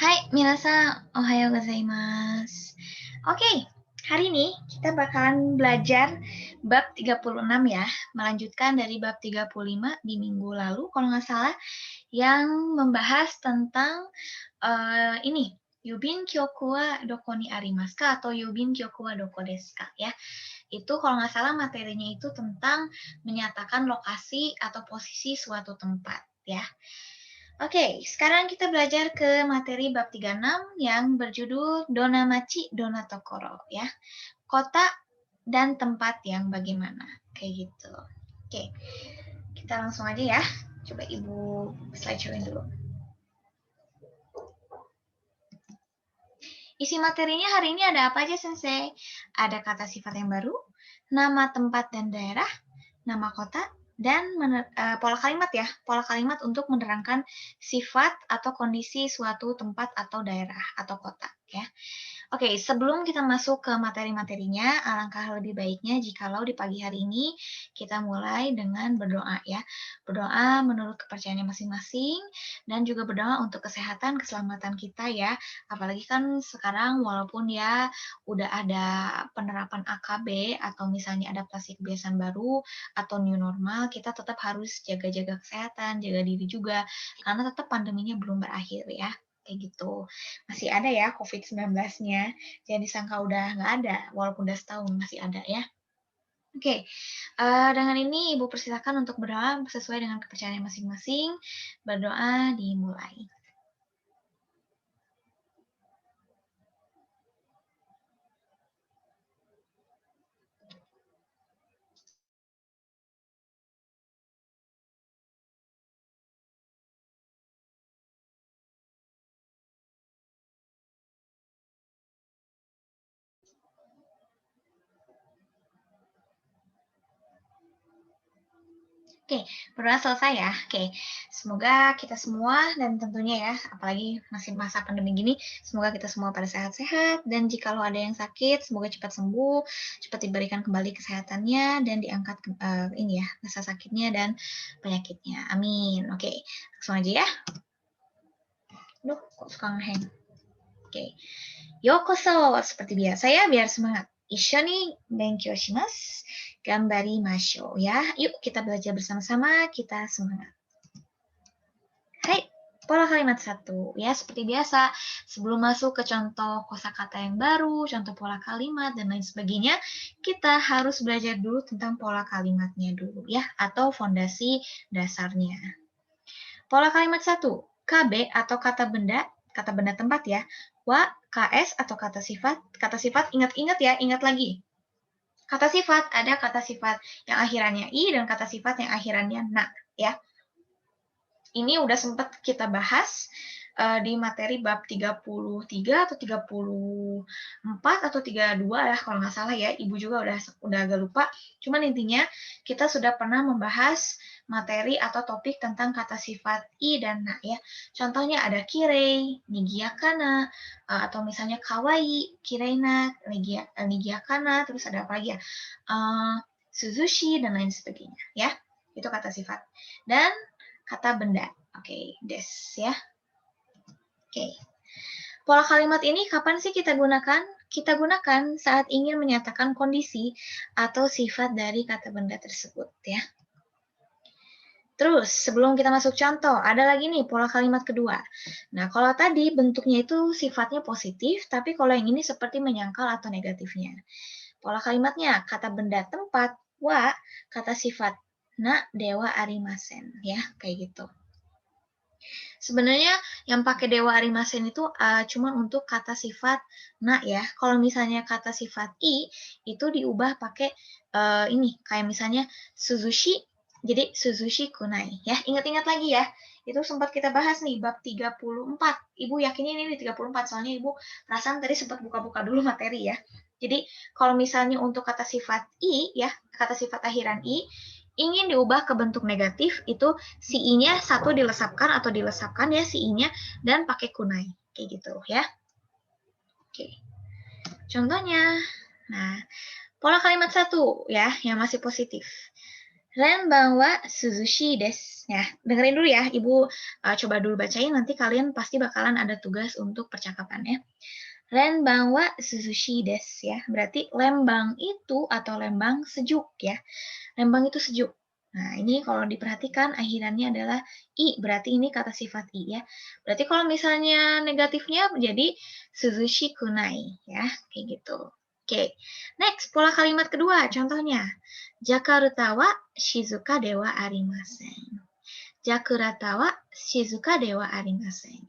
Hai, minasan, ohayo gozaimasu. Oke, hari ini kita bakalan belajar bab 36 ya, melanjutkan dari bab 35 di minggu lalu kalau nggak salah, yang membahas tentang ini, Yubin Kyoku wa doko ni arimasu ka atau Yubin Kyoku wa doko desu ka ya. Itu kalau nggak salah materinya itu tentang menyatakan lokasi atau posisi suatu tempat ya. Oke, sekarang kita belajar ke materi bab 36 yang berjudul Dona Machi Dona Tokoro ya. Kota dan tempat yang bagaimana. Kayak gitu. Oke, kita langsung aja ya. Coba Ibu slideshow-in dulu. Isi materinya hari ini ada apa aja, Sensei? Ada kata sifat yang baru, nama tempat dan daerah, nama kota, dan pola kalimat ya. Pola kalimat untuk menerangkan sifat atau kondisi suatu tempat atau daerah atau kota ya. Oke, sebelum kita masuk ke materi-materinya, alangkah lebih baiknya jikalau di pagi hari ini kita mulai dengan berdoa ya. Berdoa menurut kepercayaannya masing-masing dan juga berdoa untuk kesehatan, keselamatan kita ya. Apalagi kan sekarang walaupun ya udah ada penerapan AKB atau misalnya adaptasi kebiasaan baru atau new normal, kita tetap harus jaga-jaga kesehatan, jaga diri juga karena tetap pandeminya belum berakhir ya. Kayak gitu. Masih ada ya COVID-19-nya. Jangan disangka udah nggak ada, walaupun udah setahun masih ada ya. Oke, dengan ini Ibu persilakan untuk berdoa sesuai dengan kepercayaan masing-masing. Berdoa dimulai. Oke, berdoa selesai ya. Oke, semoga kita semua dan tentunya ya, apalagi masih masa pandemi gini, semoga kita semua pada sehat-sehat dan jika lo ada yang sakit, semoga cepat sembuh, cepat diberikan kembali kesehatannya dan diangkat ini ya, rasa sakitnya dan penyakitnya. Amin. Oke, langsung aja ya. Duh, kok suka ngehang. Oke. Yokoso, seperti biasa ya, biar semangat. Ishoni benkyou shimasu. Gambarimashou ya. Yuk kita belajar bersama-sama, kita semangat. Hai, pola kalimat 1 ya, seperti biasa. Sebelum masuk ke contoh kosakata yang baru, contoh pola kalimat dan lain sebagainya, kita harus belajar dulu tentang pola kalimatnya dulu ya, atau fondasi dasarnya. Pola kalimat 1, KB atau kata benda tempat ya. Wa, KS atau kata sifat ingat-ingat ya, ingat lagi. Kata sifat, ada kata sifat yang akhirannya i dan kata sifat yang akhirannya na ya. Ini udah sempat kita bahas di materi bab 33 atau 34 atau 32 ya kalau nggak salah ya. Ibu juga udah agak lupa. Cuman intinya kita sudah pernah membahas materi atau topik tentang kata sifat i dan na ya. Contohnya ada kirei, nigiakana, atau misalnya kawaii, kireina, nigiakana, terus ada apa lagi ya? Suzushi dan lain sebagainya ya. Itu kata sifat. Dan kata benda. Oke, des ya. Oke. Pola kalimat ini kapan sih kita gunakan? Kita gunakan saat ingin menyatakan kondisi atau sifat dari kata benda tersebut ya. Terus, sebelum kita masuk contoh, ada lagi nih pola kalimat kedua. Nah, kalau tadi bentuknya itu sifatnya positif, tapi kalau yang ini seperti menyangkal atau negatifnya. Pola kalimatnya, kata benda tempat, wa, kata sifat, na, dewa arimasen, ya, kayak gitu. Sebenarnya yang pakai dewa arimasen itu cuma untuk kata sifat na ya. Kalau misalnya kata sifat i, itu diubah pakai ini, kayak misalnya Suzushi, jadi Suzushi kunai. Ya, ingat-ingat lagi ya. Itu sempat kita bahas nih, bab 34. Ibu yakinnya ini di 34, soalnya Ibu perasaan tadi sempat buka-buka dulu materi ya. Jadi, kalau misalnya untuk kata sifat i, ya, kata sifat akhiran i, ingin diubah ke bentuk negatif, itu si i-nya satu dilesapkan atau dilesapkan ya si i-nya dan pakai kunai. Kayak gitu ya. Oke. Contohnya, nah, pola kalimat 1 ya, yang masih positif. Renbang wa suzushi desu. Ya, dengerin dulu ya, Ibu coba dulu bacain, nanti kalian pasti bakalan ada tugas untuk percakapannya. Renbang wa suzushi desu ya, berarti Lembang itu atau Lembang sejuk ya. Lembang itu sejuk. Nah, ini kalau diperhatikan akhirannya adalah i, berarti ini kata sifat i ya. Berarti kalau misalnya negatifnya menjadi suzushi kunai ya, kayak gitu. Oke, next pola kalimat kedua, contohnya. Jakarta wa shizuka de wa arimasen. Jakarta wa shizuka de wa arimasen.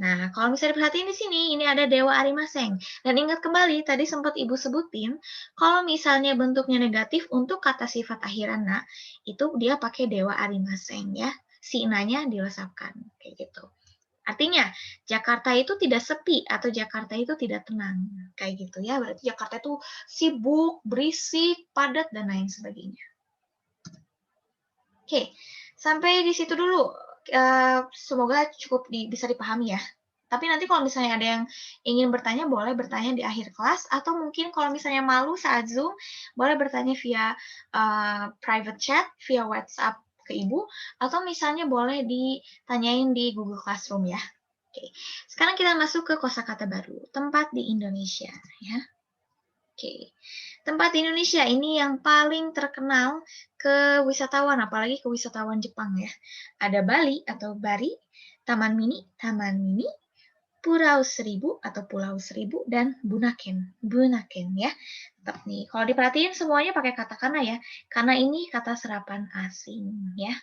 Nah, kalau misalnya diperhatiin di sini, ini ada dewa arimasen. Dan ingat kembali, tadi sempat Ibu sebutin, kalau misalnya bentuknya negatif untuk kata sifat akhirana, itu dia pakai dewa arimasen ya. Si nanya dilesapkan, kayak gitu. Artinya, Jakarta itu tidak sepi atau Jakarta itu tidak tenang. Kayak gitu ya, berarti Jakarta itu sibuk, berisik, padat, dan lain sebagainya. Oke, sampai di situ dulu. Semoga cukup bisa dipahami ya. Tapi nanti kalau misalnya ada yang ingin bertanya, boleh bertanya di akhir kelas. Atau mungkin kalau misalnya malu saat Zoom, boleh bertanya via private chat, via WhatsApp ke Ibu. Atau misalnya boleh ditanyain di Google Classroom ya. Oke, sekarang kita masuk ke kosakata baru. Tempat di Indonesia ya. Oke, tempat di Indonesia ini yang paling terkenal ke wisatawan, apalagi ke wisatawan Jepang ya. Ada Bali atau Bari, Taman Mini, Pulau Seribu atau Pulau Seribu, dan Bunaken ya. Tetap nih, kalau diperhatiin semuanya pakai katakana ya, karena ini kata serapan asing ya.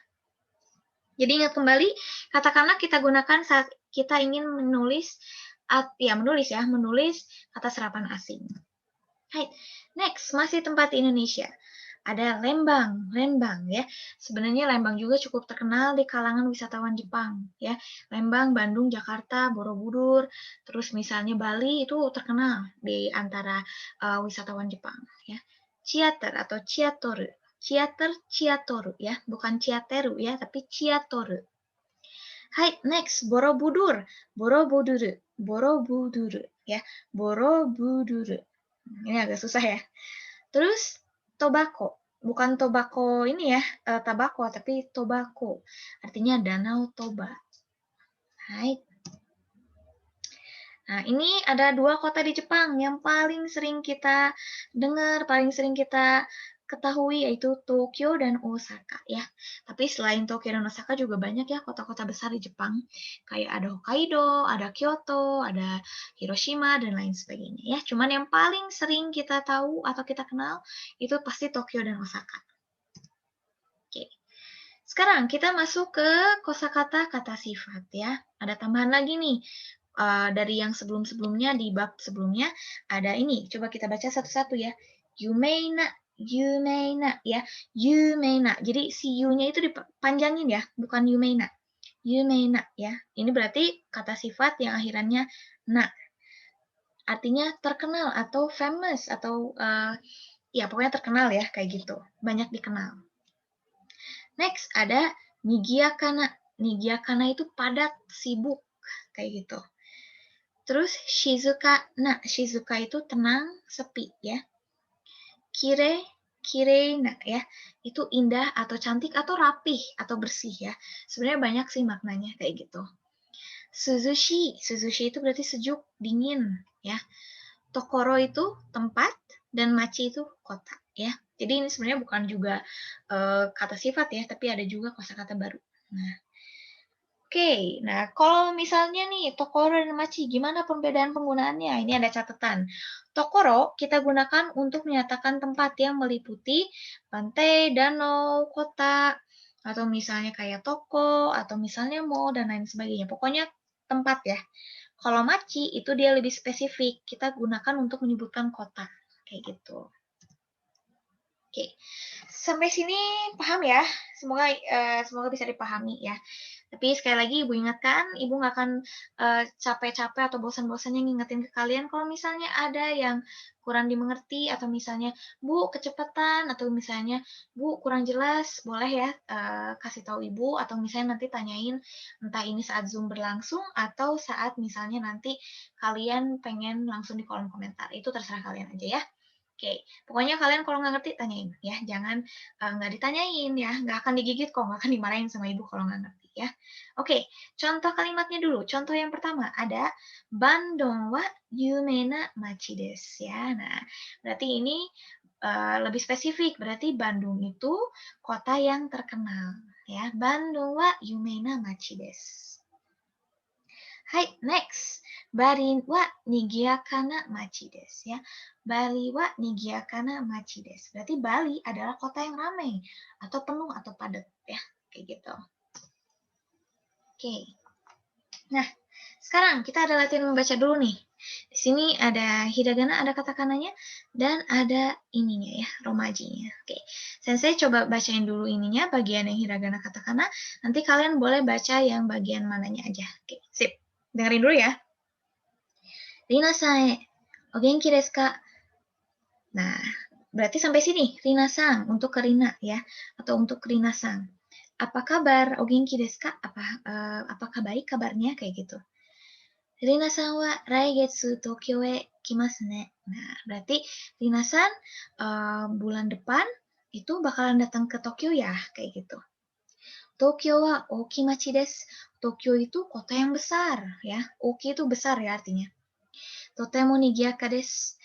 Jadi ingat kembali, katakana kita gunakan saat kita ingin menulis kata serapan asing. Hai, next, masih tempat di Indonesia. Ada Lembang ya. Sebenarnya Lembang juga cukup terkenal di kalangan wisatawan Jepang ya. Lembang, Bandung, Jakarta, Borobudur, terus misalnya Bali itu terkenal di antara wisatawan Jepang ya. Chiater atau Chiatoru. Chiatoru ya, bukan Chiateru ya, tapi Chiatoru. Hai, next, Borobudur ya. Borobudur. Ini agak susah ya. Terus tobacco, bukan tobacco ini ya, tabako, tapi tobacco. Artinya Danau Toba. Hai. Nah, ini ada 2 kota di Jepang yang paling sering kita dengar, paling sering kita ketahui, yaitu Tokyo dan Osaka ya. Tapi selain Tokyo dan Osaka juga banyak ya kota-kota besar di Jepang. Kayak ada Hokkaido, ada Kyoto, ada Hiroshima, dan lain sebagainya ya. Cuman yang paling sering kita tahu atau kita kenal itu pasti Tokyo dan Osaka. Oke. Sekarang kita masuk ke kosakata kata sifat ya. Ada tambahan lagi nih. Dari yang sebelum-sebelumnya di bab sebelumnya ada ini. Coba kita baca satu-satu ya. Yumeina ya. Yumeina. Jadi si you-nya itu dipanjangin ya, bukan yumeina. Yumeina ya. Ini berarti kata sifat yang akhirannya na. Artinya terkenal atau famous atau ya pokoknya terkenal ya kayak gitu. Banyak dikenal. Next ada Nigiakana. Nigiakana itu padat, sibuk kayak gitu. Terus Shizuka. Nah, Shizuka itu tenang, sepi ya. Kirei ya. Itu indah atau cantik atau rapih atau bersih ya. Sebenarnya banyak sih maknanya kayak gitu. Suzushi itu berarti sejuk, dingin ya. Tokoro itu tempat dan machi itu kota ya. Jadi ini sebenarnya bukan juga kata sifat ya, tapi ada juga kosakata baru. Nah, Oke, nah kalau misalnya nih Tokoro dan Machi, gimana perbedaan penggunaannya? Ini ada catatan. Tokoro kita gunakan untuk menyatakan tempat yang meliputi pantai, danau, kota, atau misalnya kayak toko, atau misalnya mall, dan lain sebagainya. Pokoknya tempat ya. Kalau Machi itu dia lebih spesifik, kita gunakan untuk menyebutkan kota. Kayak gitu. Oke, sampai sini paham ya? Semoga bisa dipahami ya. Tapi sekali lagi Ibu ingatkan, Ibu nggak akan capek-capek atau bosan-bosannya ngingetin ke kalian kalau misalnya ada yang kurang dimengerti atau misalnya Bu kecepatan atau misalnya Bu kurang jelas, boleh ya kasih tahu Ibu atau misalnya nanti tanyain entah ini saat Zoom berlangsung atau saat misalnya nanti kalian pengen langsung di kolom komentar. Itu terserah kalian aja ya. Oke, pokoknya kalian kalau nggak ngerti tanyain ya, jangan nggak ditanyain ya, nggak akan digigit kok, nggak akan dimarahin sama ibu kalau nggak ngerti ya. Oke, contoh kalimatnya dulu. Contoh yang pertama ada Bandung wa yume na machi desu ya. Nah, berarti ini lebih spesifik, berarti Bandung itu kota yang terkenal ya. Bandung wa yume na machi desu. Hai, next. Bali wa nigiyaka na machi desu ya. Bali wa nigiyaka na machi desu. Berarti Bali adalah kota yang ramai atau penuh atau padat ya, kayak gitu. Oke. Nah, sekarang kita ada latihan membaca dulu nih. Di sini ada hiragana, ada katakananya, dan ada ininya ya, romajinya. Oke, Sensei coba bacain dulu ininya, bagian yang hiragana katakana. Nanti kalian boleh baca yang bagian mananya aja. Oke, sip. Dengerin dulu ya. Rina-san, o genki desu ka? Nah, berarti sampai sini, Rina-san, untuk ke Rina ya, atau untuk Rina-san. Apa kabar? O genki desu ka? Apakah baik kabarnya? Kayak gitu. Rina-san wa raigetsu Tokyo e kimasu ne. Nah, berarti Rina-san bulan depan itu bakalan datang ke Tokyo ya, kayak gitu. Tokyo wa oki machi desu. Tokyo itu kota yang besar ya. Oki itu besar ya artinya. Totemo nigiyaka desu.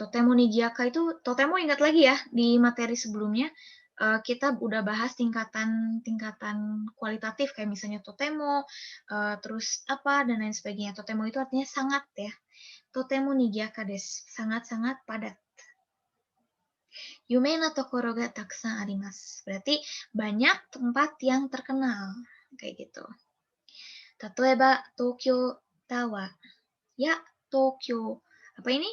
Totemo nigiyaka itu, totemo ingat lagi ya, di materi sebelumnya kita udah bahas tingkatan kualitatif kayak misalnya totemo, terus apa dan lain sebagainya. Totemo itu artinya sangat ya. Totemo nigiyaka desu, sangat-sangat padat. Yume na tokoro ga takusan arimasu. Berarti banyak tempat yang terkenal kayak gitu. Tatoeba Tokyo Tower. Ya, Tokyo. Apa ini?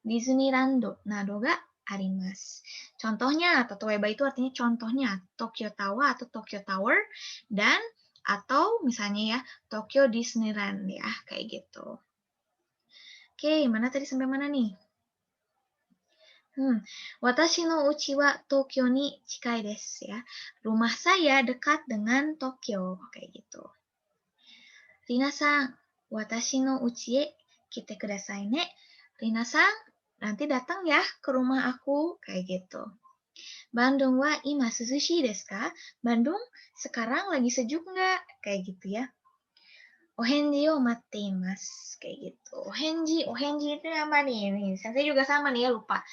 Disneyland nado ga arimasu. Contohnya, tatoeba itu artinya contohnya Tokyo Tower atau Tokyo Tower dan atau misalnya ya Tokyo Disneyland ya, kayak gitu. Oke, mana tadi sampai mana nih? Watashi no uchi wa Tokyo ni chikai desu ya. Rumah saya dekat dengan Tokyo, kayak gitu. Rina-san, watashi no uchi e kite kudasai ne. Rina-san, nanti datang ya ke rumah aku, kayak gitu. Bandung wa ima suzushi desu ka? Bandung sekarang lagi sejuk nggak? Kayak gitu ya. Ohenji o matte imasu, kayak gitu. Ohenji itu apa nih? Sensei juga sama nih ya, lupa.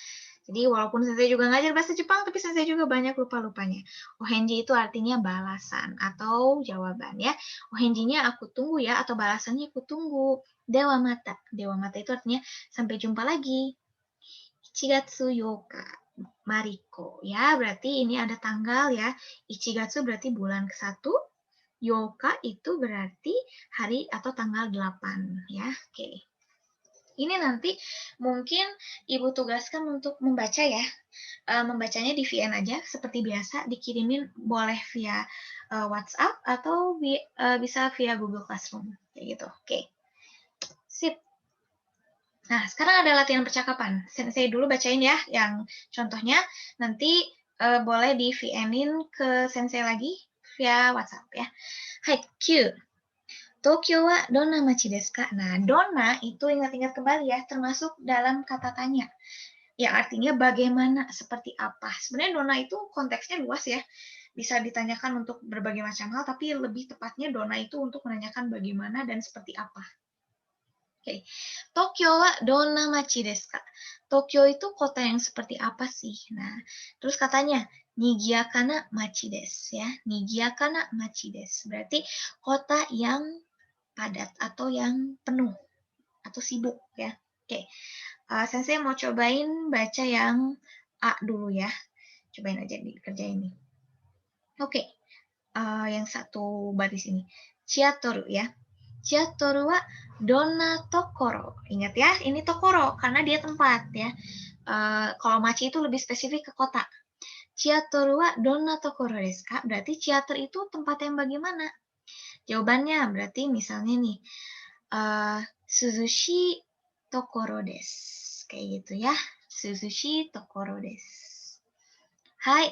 Jadi walaupun Sensei juga ngajar bahasa Jepang, tapi Sensei juga banyak lupa-lupanya. Ohenji itu artinya balasan atau jawaban ya. Ohenjinya aku tunggu ya, atau balasannya aku tunggu. Dewa mata. Dewa mata itu artinya sampai jumpa lagi. Ichigatsu yoka. Mariko. Ya, berarti ini ada tanggal ya. Ichigatsu berarti bulan ke-1. Yoka itu berarti hari atau tanggal 8 ya. Oke. Ini nanti mungkin Ibu tugaskan untuk membaca ya. Membacanya di VN aja seperti biasa, dikirimin boleh via WhatsApp atau bisa via Google Classroom kayak gitu. Oke. Sip. Nah, sekarang ada latihan percakapan. Sensei dulu bacain ya yang contohnya, nanti boleh di VN-in ke Sensei lagi via WhatsApp ya. Hai, Q. Tokyo wa donna machi desu ka? Nah, donna itu ingat-ingat kembali ya, termasuk dalam kata tanya. Yang artinya bagaimana, seperti apa. Sebenarnya donna itu konteksnya luas ya. Bisa ditanyakan untuk berbagai macam hal, tapi lebih tepatnya donna itu untuk menanyakan bagaimana dan seperti apa. Oke. Tokyo wa donna machi desu ka? Tokyo itu kota yang seperti apa sih? Nah, terus katanya nigiaka na machi desu ya. Nigiaka na machi desu. Berarti kota yang padat atau yang penuh atau sibuk ya. Oke. Sensei mau cobain baca yang A dulu ya. Cobain aja dikerjain nih. Oke. Yang satu baris ini. Chiatoru ya. Chiatoru wa donna tokoro. Ingat ya, ini tokoro karena dia tempat ya. Kalau machi itu lebih spesifik ke kota. Chiatoru wa donna tokoro desu ka? Berarti chiater itu tempat yang bagaimana? Jawabannya berarti misalnya nih, Suzushi tokoro desu. Kayak gitu ya. Suzushi tokoro desu. Hai.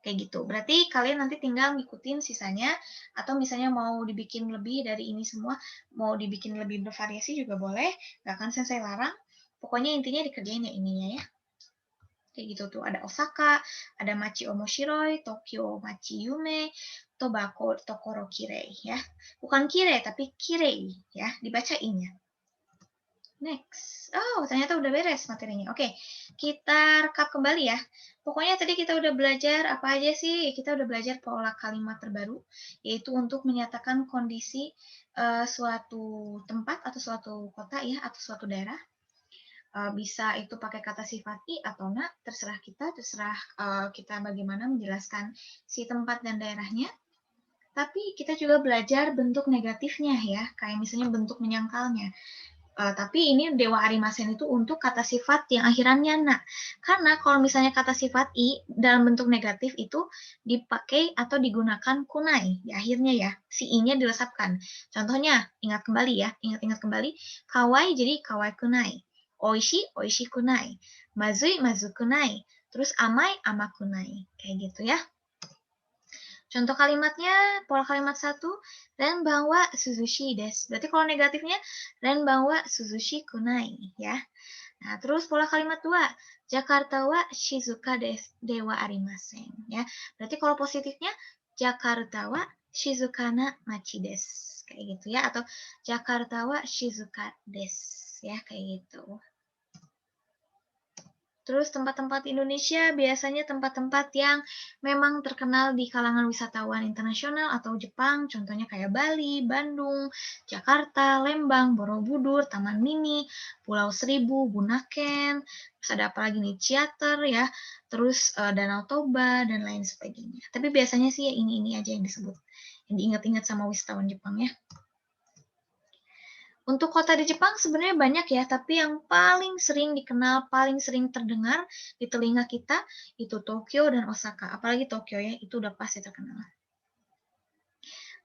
Kayak gitu. Berarti kalian nanti tinggal ngikutin sisanya, atau misalnya mau dibikin lebih dari ini semua, mau dibikin lebih bervariasi juga boleh, nggak akan Sensei larang. Pokoknya intinya dikerjain ya ininya ya. Kayak gitu tuh, ada Osaka, ada Machi Omoshiroi, Tokyo Machi Yume, Tobacco Tokoro Kirei ya. Bukan Kirei tapi Kirei ya, dibacainnya. Next. Oh, ternyata udah beres materinya. Oke, kita rekap kembali ya. Pokoknya tadi kita udah belajar apa aja sih? Kita udah belajar pola kalimat terbaru, yaitu untuk menyatakan kondisi suatu tempat atau suatu kota ya, atau suatu daerah. Bisa itu pakai kata sifat i atau na, terserah kita, terserah kita bagaimana menjelaskan si tempat dan daerahnya. Tapi kita juga belajar bentuk negatifnya ya, kayak misalnya bentuk menyangkalnya. Tapi ini Dewa Arimasen itu untuk kata sifat yang akhirannya na. Karena kalau misalnya kata sifat i dalam bentuk negatif itu dipakai atau digunakan kunai di akhirnya ya. Si i-nya dilesapkan. Contohnya, ingat kembali ya, ingat-ingat kembali. Kawai jadi kawai kunai. Oishi, oishi kunai. Mazui, mazu kunai. Terus amai, ama kunai. Kayak gitu ya. Contoh kalimatnya, pola kalimat 1, renbang wa suzushi desu. Berarti kalau negatifnya, renbang wa suzushi kunai. Ya. Nah, terus pola kalimat 2, Jakarta wa shizuka desu, dewa arimasen. Ya. Berarti kalau positifnya, Jakarta wa shizukana machi desu. Kayak gitu ya. Atau Jakarta wa shizuka desu. Ya, kayak gitu. Terus tempat-tempat Indonesia biasanya tempat-tempat yang memang terkenal di kalangan wisatawan internasional atau Jepang, contohnya kayak Bali, Bandung, Jakarta, Lembang, Borobudur, Taman Mini, Pulau Seribu, Bunaken, terus ada apa lagi nih, Ciater ya, terus Danau Toba, dan lain sebagainya. Tapi biasanya sih ya ini aja yang disebut, yang diingat-ingat sama wisatawan Jepang ya. Untuk kota di Jepang sebenarnya banyak ya, tapi yang paling sering dikenal, paling sering terdengar di telinga kita itu Tokyo dan Osaka. Apalagi Tokyo ya, itu udah pasti terkenal.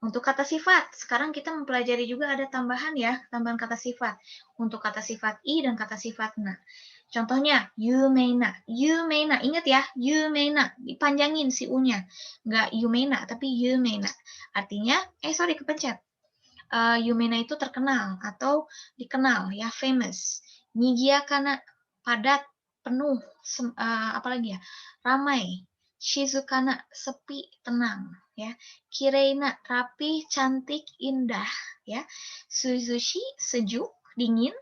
Untuk kata sifat, sekarang kita mempelajari juga ada tambahan ya, tambahan kata sifat. Untuk kata sifat i dan kata sifat na. Contohnya, yumeina. Yumeina, ingat ya, yumeina. Dipanjangin si u-nya. Nggak yumeina, tapi yumeina. Artinya, kepencet. Yumena itu terkenal atau dikenal ya, famous. Nigiakana, padat, penuh, apalagi ya, ramai. Shizukana, sepi, tenang ya. Kireina, rapi, cantik, indah ya. Suzushi, sejuk, dingin.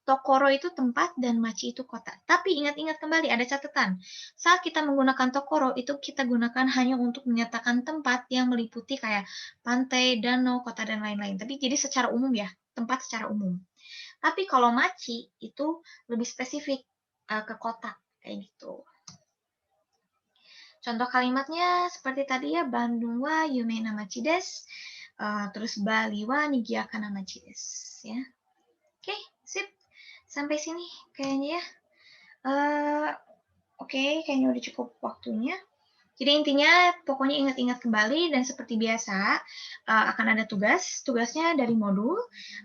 Tokoro itu tempat dan machi itu kota. Tapi ingat-ingat kembali, ada catatan. Saat kita menggunakan Tokoro, itu kita gunakan hanya untuk menyatakan tempat yang meliputi kayak pantai, danau, kota, dan lain-lain. Tapi jadi secara umum ya, tempat secara umum. Tapi kalau machi itu lebih spesifik ke kota, kayak gitu. Contoh kalimatnya seperti tadi ya, Bandung wa yume namachi desu. Terus Bali wa nigiaka namachi desu. Ya. Oke, sip. Sampai sini kayaknya ya. Oke, kayaknya udah cukup waktunya. Jadi intinya pokoknya ingat-ingat kembali dan seperti biasa akan ada tugas. Tugasnya dari modul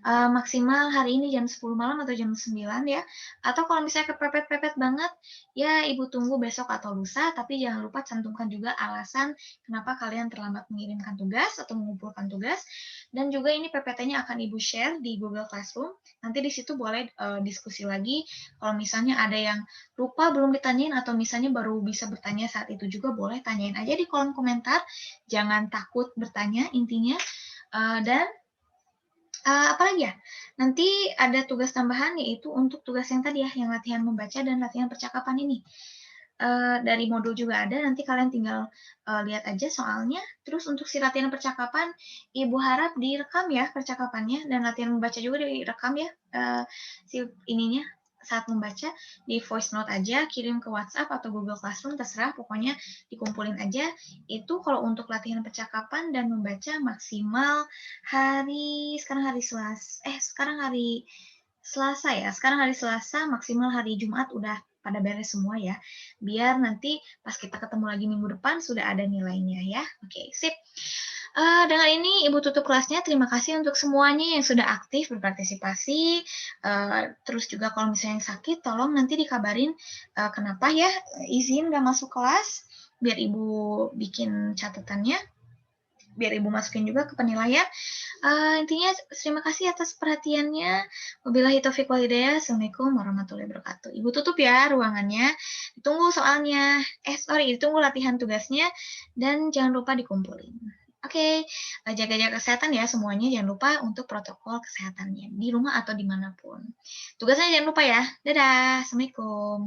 maksimal hari ini jam 10 malam atau jam 9 ya. Atau kalau misalnya kepepet-pepet banget ya Ibu tunggu besok atau lusa, tapi jangan lupa cantumkan juga alasan kenapa kalian terlambat mengirimkan tugas atau mengumpulkan tugas. Dan juga ini PPT-nya akan Ibu share di Google Classroom. Nanti di situ boleh diskusi lagi. Kalau misalnya ada yang lupa belum ditanyain atau misalnya baru bisa bertanya saat itu juga boleh tanyain aja di kolom komentar. Jangan takut bertanya intinya. Dan apa lagi ya? Nanti ada tugas tambahan yaitu untuk tugas yang tadi ya, yang latihan membaca dan latihan percakapan ini. Dari modul juga ada, nanti kalian tinggal lihat aja soalnya. Terus untuk si latihan percakapan, Ibu harap direkam ya percakapannya, dan latihan membaca juga direkam ya si ininya saat membaca di voice note aja, kirim ke WhatsApp atau Google Classroom, terserah, pokoknya dikumpulin aja. Itu kalau untuk latihan percakapan dan membaca maksimal sekarang hari Selasa ya, sekarang hari Selasa, maksimal hari Jumat udah pada beres semua ya, biar nanti pas kita ketemu lagi minggu depan sudah ada nilainya ya. Oke, sip. Dengan ini Ibu tutup kelasnya. Terima kasih untuk semuanya yang sudah aktif berpartisipasi. Terus juga kalau misalnya yang sakit, tolong nanti dikabarin kenapa ya izin nggak masuk kelas, biar Ibu bikin catatannya. biar Ibu masukin juga ke penilaian. Intinya terima kasih atas perhatiannya. Wabillahi taufiq wal hidayah. Assalamualaikum warahmatullahi wabarakatuh. Ibu tutup ya ruangannya. Ditunggu soalnya. Sorry, ditunggu latihan tugasnya dan jangan lupa dikumpulin. Oke, jaga-jaga kesehatan ya semuanya. Jangan lupa untuk protokol kesehatannya di rumah atau dimanapun. Tugasnya jangan lupa ya. Dadah, Assalamualaikum.